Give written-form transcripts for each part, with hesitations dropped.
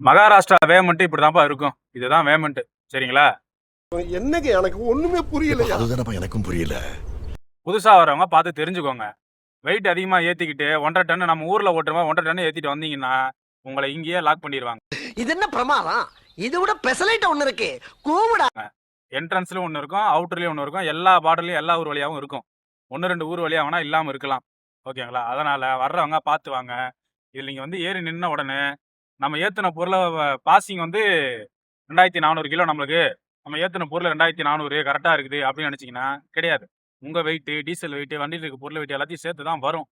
மகாராஷ்டிரா வேமெண்ட் இப்படிதான்ப்பா இருக்கும். இதுதான் வேமெண்ட். சரிங்களா? என்னங்க எனக்கு ஒண்ணுமே புரியல. அதுதானப்பா எனக்கும் புரியல. புதுசா வரவங்க பார்த்து தெரிஞ்சுக்கோங்க. வெயிட் அதிகமா ஏத்திக்கிட்டு 1.5 டன் நம்ம ஊர்ல ஓட்டுறவங்க 1.5 டன் ஏத்திட்டு வந்தீங்கன்னா உங்களை இங்கேயே லாக் பண்ணிடுவாங்க. இது என்ன பிரமாதம்? இது விட பெசலைட் ஒண்ணு இருக்கு. கூவுடா. என்ட்ரன்ஸ்ல ஒன்று இருக்கும், அவுட்டர்லயும் ஒன்று இருக்கும். எல்லா பார்டர்லயும் எல்லா ஊர் வழியாவும் இருக்கும். 1-2 ஊர் வழியா வேணா இல்லாம இருக்கலாம். ஓகேங்களா? அதனால வர்றவங்க பார்த்து வாங்க. இதுல நீங்க வந்து ஏறி நின்ன உடனே நம்ம ஏத்துன பொருள பாசிங் வந்து 2400 கிலோ நம்மளுக்கு. நம்ம ஏத்துன பொருள் 2400 கரெக்டா இருக்குது அப்படின்னு நினைச்சீங்கன்னா கிடையாது. உங்க வெயிட், டீசல் வெயிட், வண்டியில இருக்க பொருள் வெயிட் எல்லாத்தையும் சேர்த்து தான் வரும்.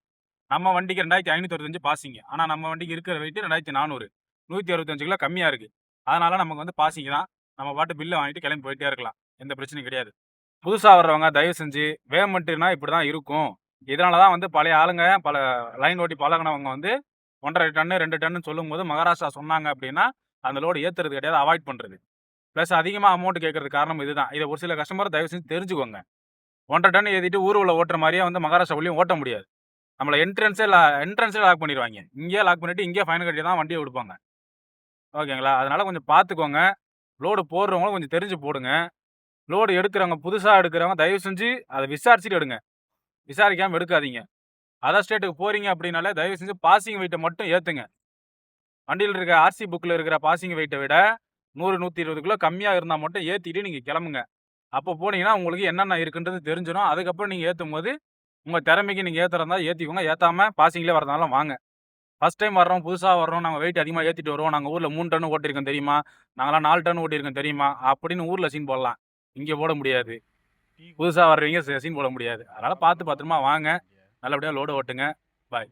நம்ம வண்டிக்கு 2565 பாசிங். ஆனா நம்ம வண்டிக்கு இருக்கிற வெயிட் 2400. 165 கிலோ கம்மியா இருக்கு. அதனால நமக்கு வந்து பாசிங் தான். நம்ம பாட்டு பில்ல வாங்கிட்டு கிளம்பி போயிட்டே இருக்கலாம். எந்த பிரச்சனையும் கிடையாது. புதுசா வர்றவங்க தயவு செஞ்சு வேமெண்ட்னா இப்படிதான் இருக்கும். இதனாலதான் வந்து பழைய ஆளுங்க பல லைன் ஓட்டி பழகினவங்க வந்து 1.5 டன்னு 2 டன்னு சொல்லும்போது மகாராஷ்டிரா சொன்னாங்க அப்படின்னா அந்த லோடு ஏத்துறது கிடையாது, அவாய்ட் பண்றது. பிளஸ் அதிகமா அமௌண்ட் கேட்கறது காரணம் இதுதான். இதை ஒரு சில கஸ்டமர் தயவு செஞ்சு தெரிஞ்சுக்கோங்க. 1.5 டன் ஏத்திட்டு ஊருக்குள்ள ஓட்டுற மாதிரியே வந்து மகாராஷ்டிராவுலயும் ஓட்ட முடியாது. நம்மள என்ட்ரன்ஸே லாக் பண்ணிடுவாங்க. இங்கேயே லாக் பண்ணிட்டு இங்கேயே ஃபைன் கட்டி தான் வண்டியை விடுப்பாங்க. ஓகேங்களா? அதனால கொஞ்சம் பார்த்துக்கோங்க. லோடு போடுறவங்களும் கொஞ்சம் தெரிஞ்சு போடுங்க. லோடு எடுக்கிறவங்க புதுசா எடுக்கிறவங்க தயவு செஞ்சு அதை விசாரிச்சுட்டு எடுங்க. விசாரிக்காம எடுக்காதீங்க. அதர் ஸ்டேட்டுக்கு போறீங்க அப்படின்னாலே தயவு செஞ்சு பாசிங் வெயிட்டை மட்டும் ஏத்துங்க. வண்டியில் இருக்க ஆர்சி புக்கில் இருக்கிற பாசிங் வெயிட்டை விட 100-120 கிலோ கம்மியாக இருந்தால் மட்டும் ஏற்றிட்டு நீங்கள் கிளம்புங்க. அப்போ போனீங்கன்னா உங்களுக்கு என்னென்ன இருக்குன்றது தெரிஞ்சிடும். அதுக்கப்புறம் நீங்கள் ஏற்றும் போது உங்கள் திறமைக்கு நீங்கள் ஏற்றுறதா ஏற்றிக்கோங்க. ஏற்றாமல் பாசிங்லேயே வரதுனால வாங்க. ஃபஸ்ட் டைம் வர்றோம், புதுசாக வர்றோம், நாங்கள் வெயிட் அதிகமாக ஏற்றிட்டு வருவோம், நாங்கள் ஊரில் 3 டன் ஓட்டியிருக்கோம் தெரியுமா, நாங்களாம் 4 டன் ஓட்டியிருக்கோம் தெரியுமா அப்படின்னு ஊரில் சீன் போடலாம். இங்கே போட முடியாது. புதுசாக வர்றவங்க சீன் போட முடியாது. அதனால் பார்த்து பத்திரமா வாங்க. நல்லபடியாக லோடு ஓட்டுங்க. பாய்.